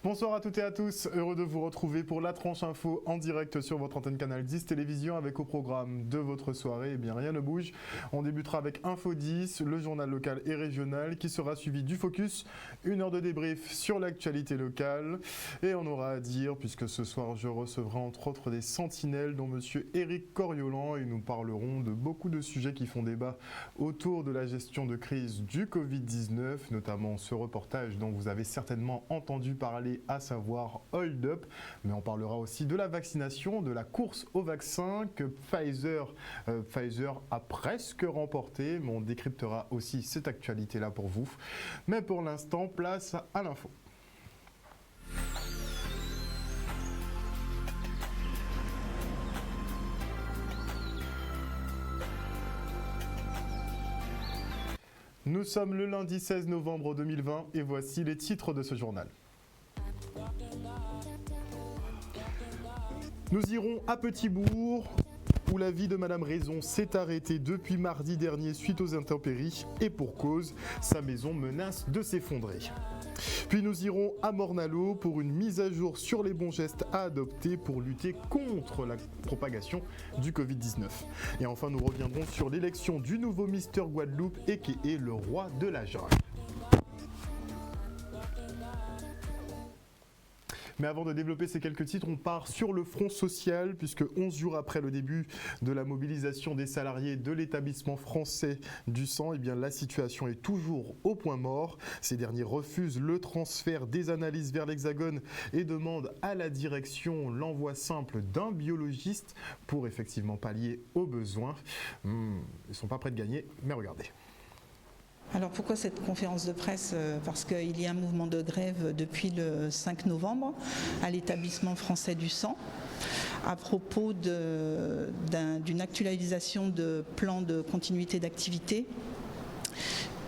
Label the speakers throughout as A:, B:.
A: Bonsoir à toutes et à tous, heureux de vous retrouver pour la tranche info en direct sur votre antenne Canal 10 Télévision avec au programme de votre soirée, eh bien rien ne bouge. On débutera avec Info 10, le journal local et régional qui sera suivi du Focus, une heure de débrief sur l'actualité locale et on aura à dire, puisque ce soir je recevrai entre autres des sentinelles dont monsieur Éric Coriolan et nous parlerons de beaucoup de sujets qui font débat autour de la gestion de crise du Covid-19, notamment ce reportage dont vous avez certainement entendu parler, à savoir Hold Up, mais on parlera aussi de la vaccination, de la course au vaccin que Pfizer a presque remporté, mais on décryptera aussi cette actualité-là pour vous. Mais pour l'instant, place à l'info. Nous sommes le lundi 16 novembre 2020 et voici les titres de ce journal. Nous irons à Petit-Bourg, où la vie de Madame Raison s'est arrêtée depuis mardi dernier suite aux intempéries et pour cause, sa maison menace de s'effondrer. Puis nous irons à Morne-à-l'Eau pour une mise à jour sur les bons gestes à adopter pour lutter contre la propagation du Covid-19. Et enfin, nous reviendrons sur l'élection du nouveau Mister Guadeloupe et qui est le roi de la jungle. Mais avant de développer ces quelques titres, on part sur le front social, puisque 11 jours après le début de la mobilisation des salariés de l'établissement français du sang, eh bien, la situation est toujours au point mort. Ces derniers refusent le transfert des analyses vers l'Hexagone et demandent à la direction l'envoi simple d'un biologiste pour effectivement pallier aux besoins. Ils ne sont pas prêts de gagner, mais regardez.
B: Alors pourquoi cette conférence de presse ? Parce qu'il y a un mouvement de grève depuis le 5 novembre à l'établissement français du sang à propos d'une actualisation de plan de continuité d'activité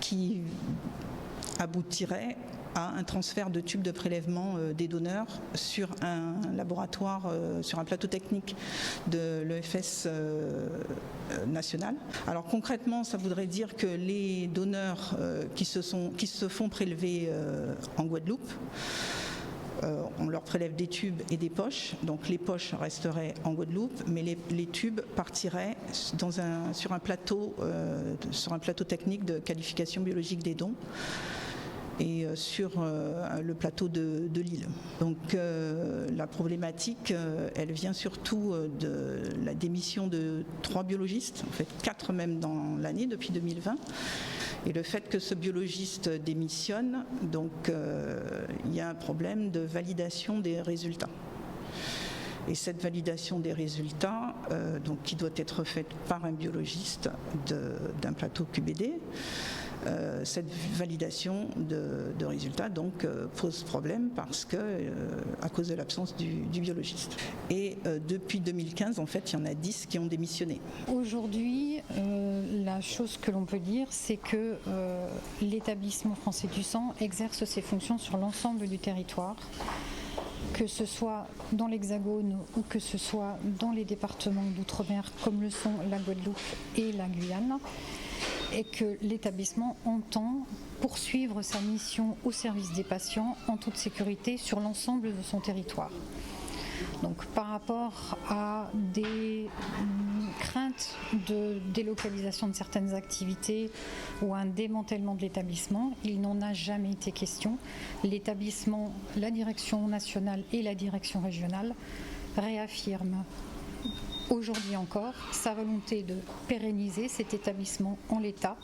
B: qui aboutirait à un transfert de tubes de prélèvement des donneurs sur un laboratoire, sur un plateau technique de l'EFS national. Alors concrètement, ça voudrait dire que les donneurs qui se font prélever en Guadeloupe, on leur prélève des tubes et des poches, donc les poches resteraient en Guadeloupe, mais les tubes partiraient sur un plateau technique de qualification biologique des dons et sur le plateau de Lille. Donc la problématique, elle vient surtout de la démission de 3 biologistes, en fait 4 même dans l'année depuis 2020. Et le fait que ce biologiste démissionne, donc il y a un problème de validation des résultats. Et cette validation des résultats, donc, qui doit être faite par un biologiste d'un plateau QBD, cette validation de résultats donc pose problème parce que à cause de l'absence du biologiste. Et depuis 2015, en fait, il y en a 10 qui ont démissionné.
C: Aujourd'hui, la chose que l'on peut dire, c'est que l'établissement français du sang exerce ses fonctions sur l'ensemble du territoire, que ce soit dans l'Hexagone ou que ce soit dans les départements d'outre-mer comme le sont la Guadeloupe et la Guyane, et que l'établissement entend poursuivre sa mission au service des patients en toute sécurité sur l'ensemble de son territoire. Donc par rapport à des craintes de délocalisation de certaines activités ou un démantèlement de l'établissement, il n'en a jamais été question. L'établissement, la direction nationale et la direction régionale réaffirment aujourd'hui encore sa volonté de pérenniser cet établissement en l'état,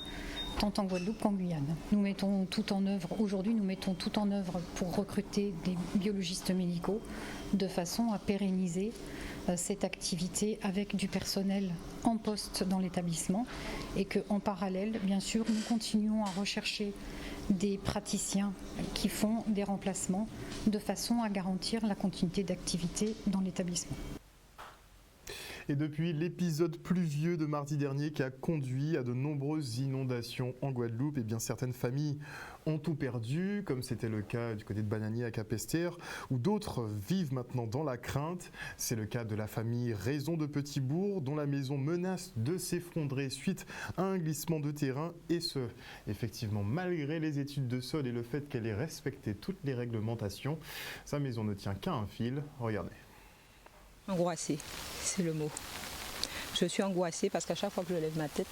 C: tant en Guadeloupe qu'en Guyane. Nous mettons tout en œuvre pour recruter des biologistes médicaux de façon à pérenniser cette activité avec du personnel en poste dans l'établissement et qu'en parallèle, bien sûr, nous continuons à rechercher des praticiens qui font des remplacements de façon à garantir la continuité d'activité dans l'établissement.
A: Et depuis l'épisode pluvieux de mardi dernier qui a conduit à de nombreuses inondations en Guadeloupe, eh bien certaines familles ont tout perdu, comme c'était le cas du côté de Bananier à Capesterre, où d'autres vivent maintenant dans la crainte. C'est le cas de la famille Raison de Petit-Bourg, dont la maison menace de s'effondrer suite à un glissement de terrain, et ce, effectivement, malgré les études de sol et le fait qu'elle ait respecté toutes les réglementations. Sa maison ne tient qu'à un fil. Regardez.
D: Angoissée, c'est le mot. Je suis angoissée parce qu'à chaque fois que je lève ma tête,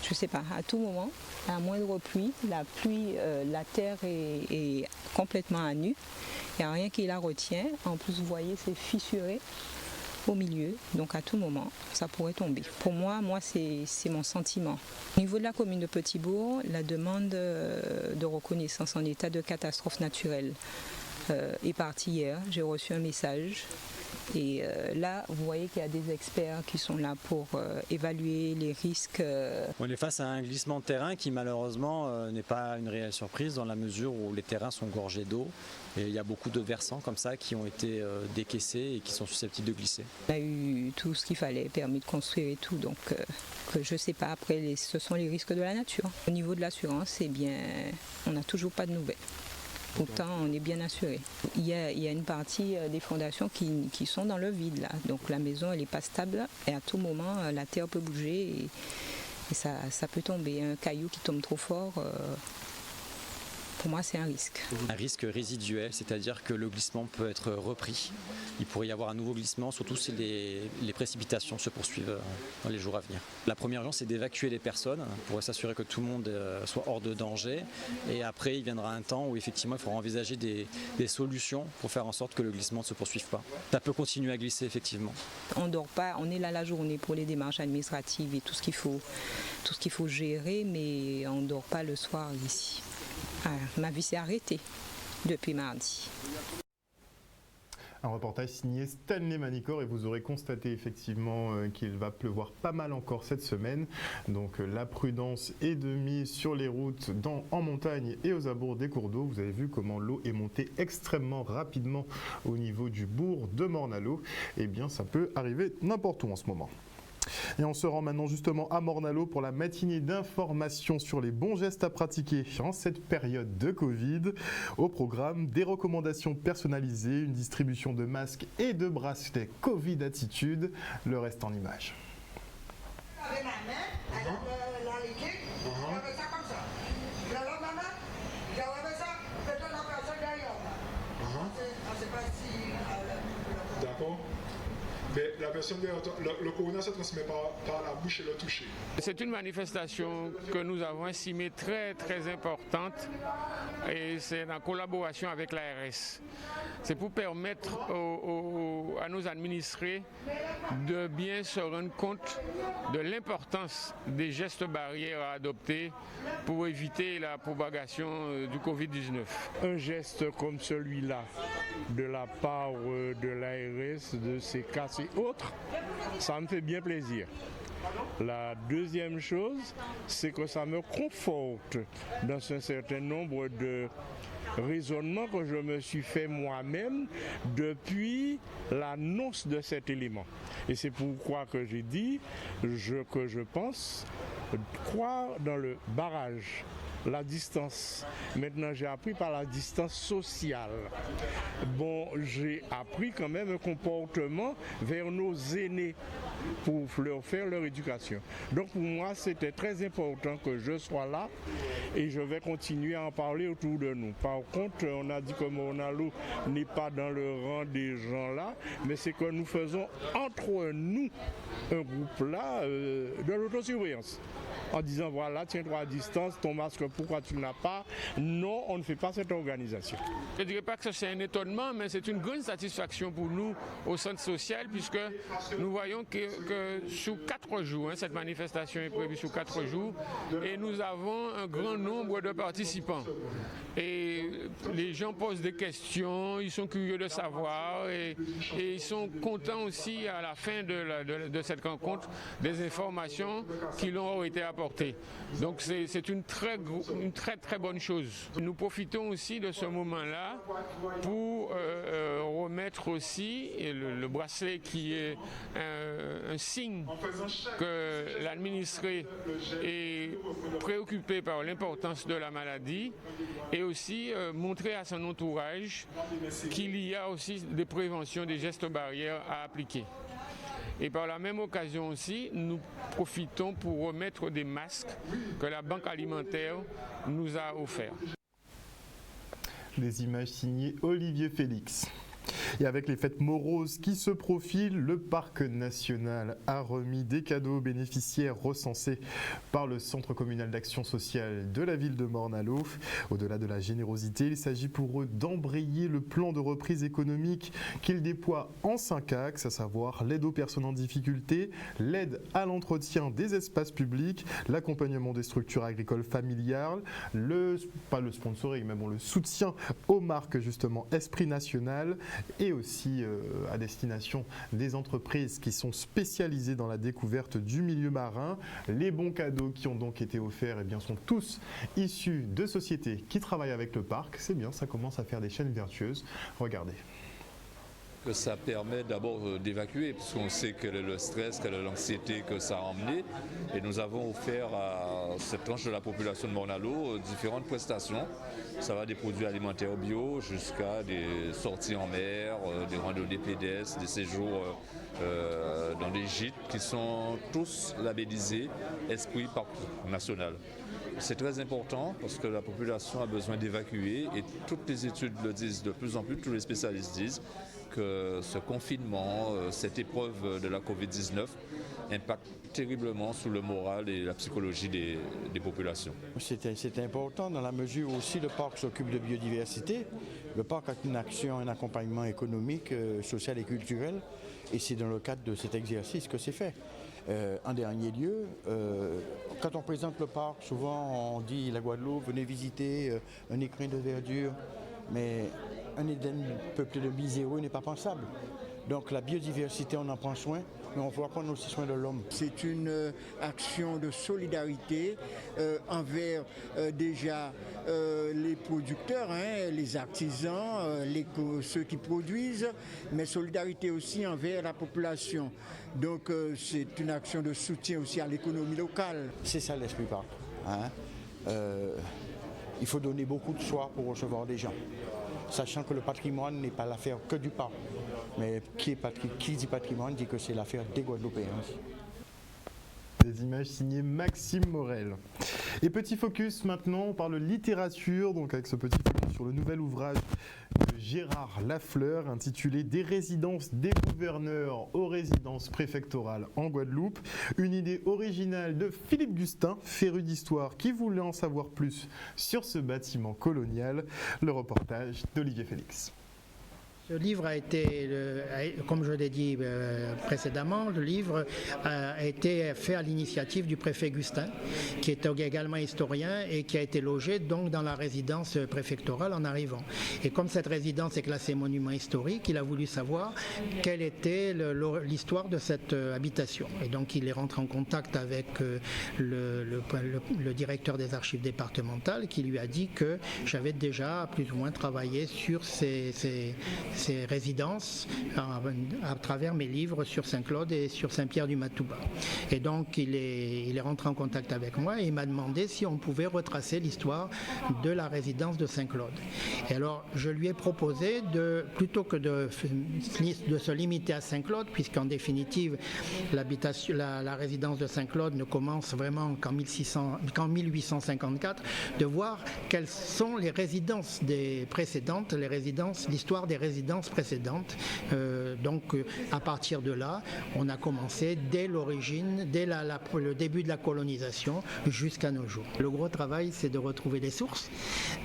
D: je ne sais pas, à tout moment, à la moindre pluie, la terre est complètement à nu. Il n'y a rien qui la retient. En plus, vous voyez, c'est fissuré au milieu. Donc à tout moment, ça pourrait tomber. Pour moi c'est mon sentiment. Au niveau de la commune de Petit-Bourg, la demande de reconnaissance en état de catastrophe naturelle est partie hier. J'ai reçu un message. Et là, vous voyez qu'il y a des experts qui sont là pour évaluer les risques.
E: On est face à un glissement de terrain qui malheureusement n'est pas une réelle surprise dans la mesure où les terrains sont gorgés d'eau et il y a beaucoup de versants comme ça qui ont été décaissés et qui sont susceptibles de glisser.
D: On a eu tout ce qu'il fallait, permis de construire et tout, donc je ne sais pas, après ce sont les risques de la nature. Au niveau de l'assurance, eh bien, on n'a toujours pas de nouvelles. Pourtant, on est bien assuré. Il y a une partie des fondations qui sont dans le vide là. Donc la maison, elle n'est pas stable et à tout moment, la terre peut bouger et ça peut tomber. Un caillou qui tombe trop fort, pour moi, c'est un risque.
E: Un risque résiduel, c'est-à-dire que le glissement peut être repris. Il pourrait y avoir un nouveau glissement, surtout si les précipitations se poursuivent dans les jours à venir. La première urgence, c'est d'évacuer les personnes pour s'assurer que tout le monde soit hors de danger. Et après, il viendra un temps où effectivement, il faudra envisager des solutions pour faire en sorte que le glissement ne se poursuive pas. Ça peut continuer à glisser, effectivement.
D: On ne dort pas, on est là la journée pour les démarches administratives et tout ce qu'il faut gérer, mais on ne dort pas le soir ici. Ma vie s'est arrêtée depuis mardi.
A: Un reportage signé Stanley Manicor et vous aurez constaté effectivement qu'il va pleuvoir pas mal encore cette semaine. Donc la prudence est de mise sur les routes en montagne et aux abords des cours d'eau. Vous avez vu comment l'eau est montée extrêmement rapidement au niveau du bourg de Morne-à-l'Eau. Eh bien ça peut arriver n'importe où en ce moment. Et on se rend maintenant justement à Morne-à-l'Eau pour la matinée d'information sur les bons gestes à pratiquer en cette période de Covid. Au programme, des recommandations personnalisées, une distribution de masques et de bracelets Covid Attitude. Le reste en images.
F: Avec ma main, la liquide, je fais ça comme ça. Je lave ma main, je remets ça, je donne la personne derrière moi. On ne sait pas si...
G: D'accord. Mais la personne derrière toi, le corona se transmet par la bouche et le toucher.
H: C'est une manifestation que nous avons estimée très très importante et c'est en collaboration avec l'ARS. C'est pour permettre à nos administrés de bien se rendre compte de l'importance des gestes barrières à adopter pour éviter la propagation du Covid-19.
I: Un geste comme celui-là, de la part de l'ARS, de ces cas et autres, ça me fait bien plaisir. La deuxième chose, c'est que ça me conforte dans un certain nombre de raisonnements que je me suis fait moi-même depuis l'annonce de cet élément. Et c'est pourquoi que j'ai dit que je pense croire dans le barrage, la distance. Maintenant, j'ai appris par la distance sociale. Bon, j'ai appris quand même un comportement vers nos aînés pour leur faire leur éducation. Donc pour moi, c'était très important que je sois là et je vais continuer à en parler autour de nous. Par contre, on a dit que Morne-à-l'Eau n'est pas dans le rang des gens là, mais c'est que nous faisons entre nous un groupe là de l'autosurveillance. En disant voilà, tiens-toi à distance, ton masque, pourquoi tu n'as pas? Non, on ne fait pas cette organisation.
H: Je ne dirais pas que c'est un étonnement, mais c'est une grande satisfaction pour nous au centre social, puisque nous voyons que sous 4 jours, cette manifestation est prévue sous 4 jours, et nous avons un grand nombre de participants. Et les gens posent des questions, ils sont curieux de savoir, et ils sont contents aussi à la fin de cette rencontre des informations qui leur ont été apportées. Donc c'est une très une très très bonne chose. Nous profitons aussi de ce moment-là pour remettre aussi le bracelet qui est un signe que l'administré est préoccupé par l'importance de la maladie et aussi montrer à son entourage qu'il y a aussi des préventions, des gestes barrières à appliquer. Et par la même occasion aussi, nous profitons pour remettre des masques que la Banque alimentaire nous a offerts.
A: Des images signées Olivier Félix. Et avec les fêtes moroses qui se profilent, le Parc national a remis des cadeaux aux bénéficiaires recensés par le Centre communal d'action sociale de la ville de Morne-à-l'Eau. Au-delà de la générosité, il s'agit pour eux d'embrayer le plan de reprise économique qu'ils déploient en 5 axes, à savoir l'aide aux personnes en difficulté, l'aide à l'entretien des espaces publics, l'accompagnement des structures agricoles familiales, pas le sponsoring, mais bon, le soutien aux marques justement Esprit National, et aussi à destination des entreprises qui sont spécialisées dans la découverte du milieu marin. Les bons cadeaux qui ont donc été offerts sont tous issus de sociétés qui travaillent avec le parc. C'est bien, ça commence à faire des chaînes vertueuses. Regardez.
J: Que ça permet d'abord d'évacuer, parce qu'on sait quel est le stress, quelle est l'anxiété que ça a emmené. Et nous avons offert à cette tranche de la population de Morne-à-l'Eau différentes prestations. Ça va des produits alimentaires bio jusqu'à des sorties en mer, des randonnées pédestres, des séjours dans des gîtes qui sont tous labellisés Esprit Parc National. C'est très important parce que la population a besoin d'évacuer et toutes les études le disent de plus en plus, tous les spécialistes disent que ce confinement, cette épreuve de la Covid-19 impacte terriblement sur le moral et la psychologie des populations.
K: C'est important dans la mesure où aussi le parc s'occupe de biodiversité. Le parc a une action, un accompagnement économique, social et culturel et c'est dans le cadre de cet exercice que c'est fait. En dernier lieu, quand on présente le parc, souvent on dit la Guadeloupe, venez visiter un écrin de verdure, mais un Éden peuplé de miséreux n'est pas pensable. Donc la biodiversité, on en prend soin, mais on voit prendre aussi soin de l'homme.
L: C'est une action de solidarité envers déjà les producteurs, les artisans, ceux qui produisent, mais solidarité aussi envers la population. Donc c'est une action de soutien aussi à l'économie locale.
K: C'est ça l'esprit parc. Il faut donner beaucoup de soi pour recevoir des gens. Sachant que le patrimoine n'est pas l'affaire que du parc. Mais qui dit patrimoine dit que c'est l'affaire des Guadeloupéens.
A: Des images signées Maxime Morel. Et petit focus maintenant, on parle littérature, donc avec ce petit focus sur le nouvel ouvrage de Gérard Lafleur intitulé « Des résidences des gouverneurs aux résidences préfectorales en Guadeloupe ». Une idée originale de Philippe Gustin, féru d'histoire, qui voulait en savoir plus sur ce bâtiment colonial. Le reportage d'Olivier Félix.
M: Ce livre a été, comme je l'ai dit précédemment, le livre a été fait à l'initiative du préfet Gustin, qui est également historien et qui a été logé donc dans la résidence préfectorale en arrivant. Et comme cette résidence est classée monument historique, il a voulu savoir quelle était l'histoire de cette habitation. Et donc il est rentré en contact avec le directeur des archives départementales qui lui a dit que j'avais déjà plus ou moins travaillé sur ces résidences à travers mes livres sur Saint-Claude et sur Saint-Pierre-du-Matouba. Et donc il est rentré en contact avec moi et il m'a demandé si on pouvait retracer l'histoire de la résidence de Saint-Claude. Et alors je lui ai proposé plutôt que de se limiter à Saint-Claude, puisqu'en définitive la résidence de Saint-Claude ne commence vraiment qu'en 1854, de voir quelles sont les résidences des précédentes, l'histoire des résidences précédentes. Donc à partir de là, on a commencé dès l'origine, dès le début de la colonisation jusqu'à nos jours. Le gros travail, c'est de retrouver les sources,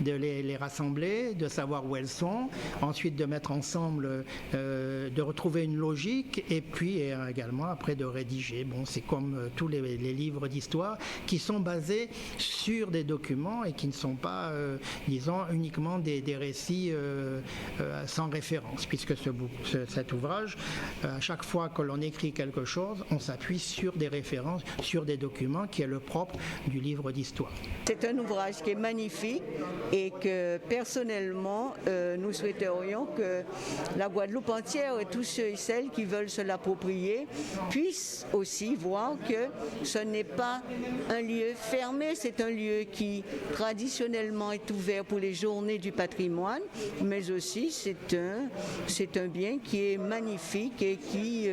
M: de les rassembler, de savoir où elles sont, ensuite de mettre ensemble, de retrouver une logique et puis également après de rédiger. Bon, c'est comme tous les livres d'histoire qui sont basés sur des documents et qui ne sont pas, disons, uniquement des récits sans référence références, puisque cet ouvrage, à chaque fois que l'on écrit quelque chose, on s'appuie sur des références, sur des documents, qui est le propre du livre d'histoire.
N: C'est un ouvrage qui est magnifique et que personnellement, nous souhaiterions que la Guadeloupe entière et tous ceux et celles qui veulent se l'approprier puissent aussi voir que ce n'est pas un lieu fermé, c'est un lieu qui traditionnellement est ouvert pour les journées du patrimoine, mais aussi c'est un bien qui est magnifique et qui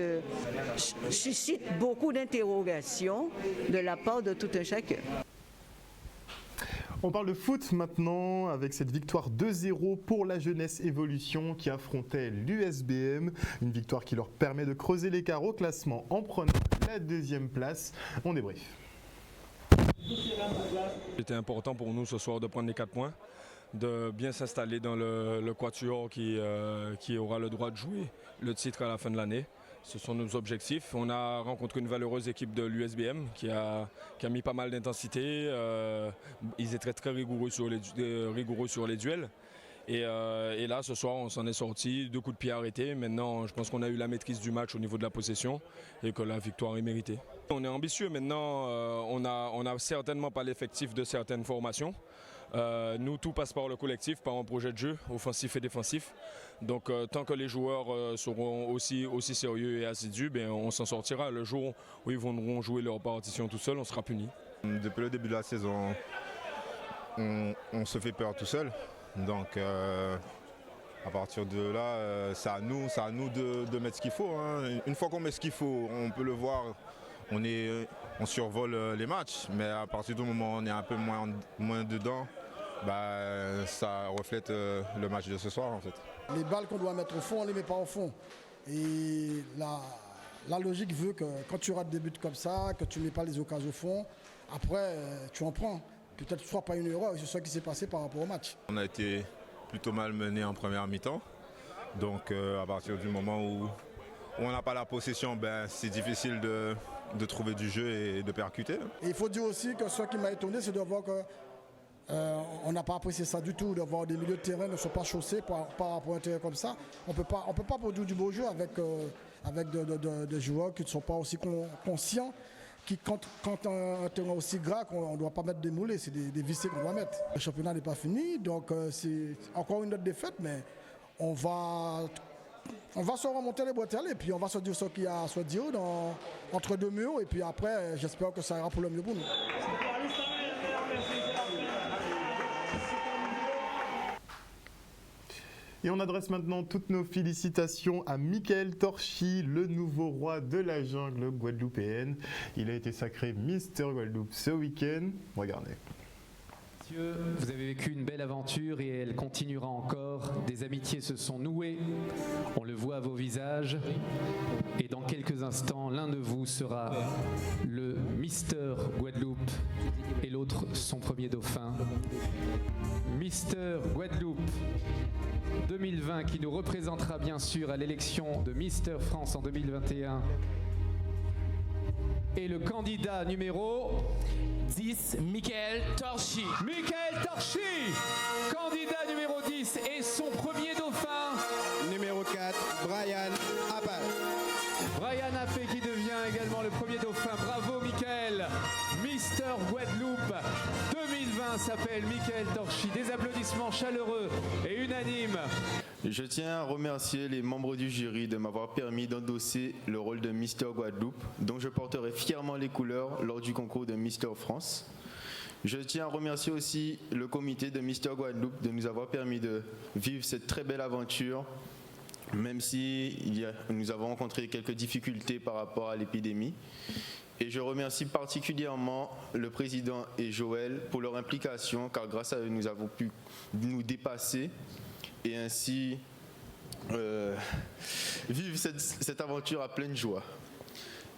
N: suscite beaucoup d'interrogations de la part de tout un chacun.
A: On parle de foot maintenant avec cette victoire 2-0 pour la Jeunesse Évolution qui affrontait l'USBM. Une victoire qui leur permet de creuser l'écart au classement en prenant la 2e place. On débrief.
O: C'était important pour nous ce soir de prendre les 4 points, de bien s'installer dans le quatuor qui aura le droit de jouer le titre à la fin de l'année. Ce sont nos objectifs. On a rencontré une valeureuse équipe de l'USBM qui a mis pas mal d'intensité. Ils étaient très rigoureux sur les duels. Et là, ce soir, on s'en est sorti, 2 coups de pied arrêtés. Maintenant, je pense qu'on a eu la maîtrise du match au niveau de la possession et que la victoire est méritée. On est ambitieux maintenant. On n'a certainement pas l'effectif de certaines formations. Nous, tout passe par le collectif, par un projet de jeu, offensif et défensif. Donc, tant que les joueurs seront aussi sérieux et assidus, on s'en sortira. Le jour où ils viendront jouer leur partition tout seuls, on sera punis.
P: Depuis le début de la saison, on se fait peur tout seul. Donc, à partir de là, c'est à nous de mettre ce qu'il faut. Hein. Une fois qu'on met ce qu'il faut, on peut le voir, on survole les matchs. Mais à partir du moment où on est un peu moins dedans, ça reflète le match de ce soir en fait.
Q: Les balles qu'on doit mettre au fond, on ne les met pas au fond. Et la logique veut que quand tu rates des buts comme ça, que tu ne mets pas les occasions au fond, après tu en prends. Peut-être soit pas une erreur, c'est ce qui s'est passé par rapport au match. On a été plutôt mal mené en première mi-temps. Donc à partir du moment où on n'a pas la possession, c'est difficile de trouver du jeu et de percuter. Et il faut dire aussi que ce qui m'a étonné, c'est de voir que on n'a pas apprécié ça du tout, de voir des milieux de terrain ne sont pas chaussés par rapport à un terrain comme ça. On peut pas produire du beau jeu avec des joueurs qui ne sont pas aussi conscients. Quand un terrain aussi gras, on ne doit pas mettre des moulets, c'est des vissés qu'on doit mettre. Le championnat n'est pas fini, donc c'est encore une autre défaite, mais on va se remonter les bretelles et puis on va se dire ce qu'il y a à se dire entre deux murs et puis après j'espère que ça ira pour le mieux pour nous.
A: Et on adresse maintenant toutes nos félicitations à Michael Torchi, le nouveau roi de la jungle guadeloupéenne. Il a été sacré Mister Guadeloupe ce week-end. Regardez.
R: Messieurs, vous avez vécu une belle aventure et elle continuera encore. Des amitiés se sont nouées, on le voit à vos visages. Et dans quelques instants, l'un de vous sera le Mister Guadeloupe et l'autre son premier dauphin. Mister Guadeloupe 2020 qui nous représentera bien sûr à l'élection de Mister France en 2021. Et le candidat numéro 10, Michael Torchi. Michael Torchi, candidat numéro 10 et son premier dauphin.
S: Numéro 4, Brian Appal.
R: Brian Appé qui devient également le premier dauphin. Bravo Michael. Mister Guadeloupe 2020 s'appelle Michael Torchi. Des applaudissements chaleureux et unanimes.
T: Je tiens à remercier les membres du jury de m'avoir permis d'endosser le rôle de Mister Guadeloupe, dont je porterai fièrement les couleurs lors du concours de Mister France. Je tiens à remercier aussi le comité de Mister Guadeloupe de nous avoir permis de vivre cette très belle aventure, même si nous avons rencontré quelques difficultés par rapport à l'épidémie. Et je remercie particulièrement le président et Joël pour leur implication, car grâce à eux, nous avons pu nous dépasser et ainsi vivre cette aventure à pleine joie.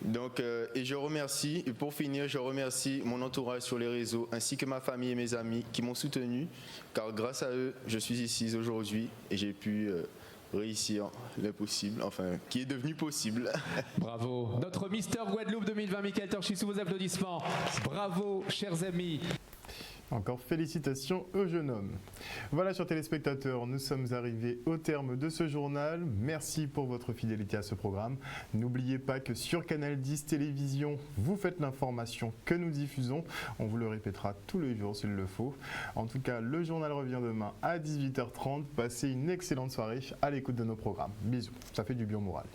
T: Donc, et je remercie, et pour finir, je remercie mon entourage sur les réseaux, ainsi que ma famille et mes amis qui m'ont soutenu, car grâce à eux, je suis ici aujourd'hui et j'ai pu réussir l'impossible, enfin, qui est devenu possible.
R: Bravo. Notre Mister Guadeloupe 2020, Michael Torchi, sous vos applaudissements. Bravo, chers amis.
A: Encore félicitations au jeune homme. Voilà, chers téléspectateurs, nous sommes arrivés au terme de ce journal. Merci pour votre fidélité à ce programme. N'oubliez pas que sur Canal 10 Télévision, vous faites l'information que nous diffusons. On vous le répétera tous les jours s'il le faut. En tout cas, le journal revient demain à 18h30. Passez une excellente soirée à l'écoute de nos programmes. Bisous, ça fait du bien au moral.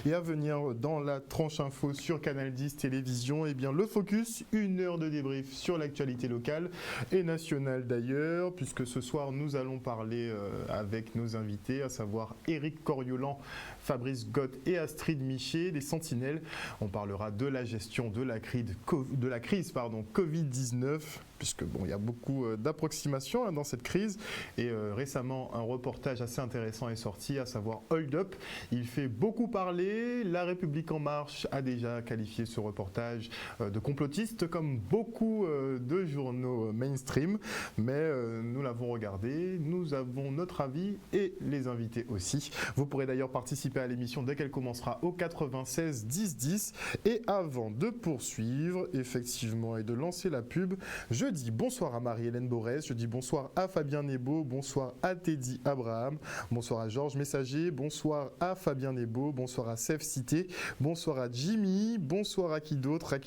A: Et à venir dans la tranche info sur Canal 10 Télévision, eh bien le focus, 1 heure de débrief sur l'actualité locale et nationale d'ailleurs, puisque ce soir nous allons parler avec nos invités, à savoir Éric Coriolan, Fabrice Gott et Astrid Miché, des Sentinelles. On parlera de la gestion de la crise Covid-19, puisque bon, il y a beaucoup d'approximations dans cette crise. Et récemment, un reportage assez intéressant est sorti, à savoir Hold Up. Il fait beaucoup parler. La République En Marche a déjà qualifié ce reportage de complotiste, comme beaucoup de journaux mainstream. Mais nous l'avons regardé, nous avons notre avis et les invités aussi. Vous pourrez d'ailleurs participer à l'émission dès qu'elle commencera au 96 10 10. Et avant de poursuivre, effectivement, et de lancer la pub, je dis bonsoir à Marie-Hélène Borès, je dis bonsoir à Fabien Nebo, bonsoir à Teddy Abraham, bonsoir à Georges Messager, bonsoir à Fabien Nebo, bonsoir à Sef Cité, bonsoir à Jimmy, bonsoir à qui d'autre,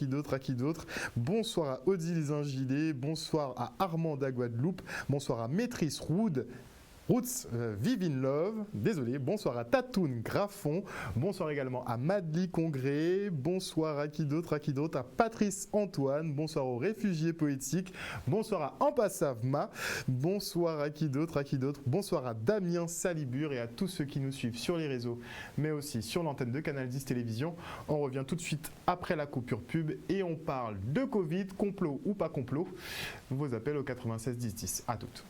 A: bonsoir à Odile Zingilet, bonsoir à Armanda Guadeloupe, bonsoir à Maîtrise Roots Vivin Love, désolé, bonsoir à Tatoun Graffon, bonsoir également à Madly Congré, bonsoir à qui d'autre, à Patrice Antoine, bonsoir aux réfugiés poétiques, bonsoir à Ampasavma, bonsoir à qui d'autre, bonsoir à Damien Salibur et à tous ceux qui nous suivent sur les réseaux, mais aussi sur l'antenne de Canal 10 Télévision. On revient tout de suite après la coupure pub et on parle de Covid, complot ou pas complot. Vos appels au 96 10 10. À toutes.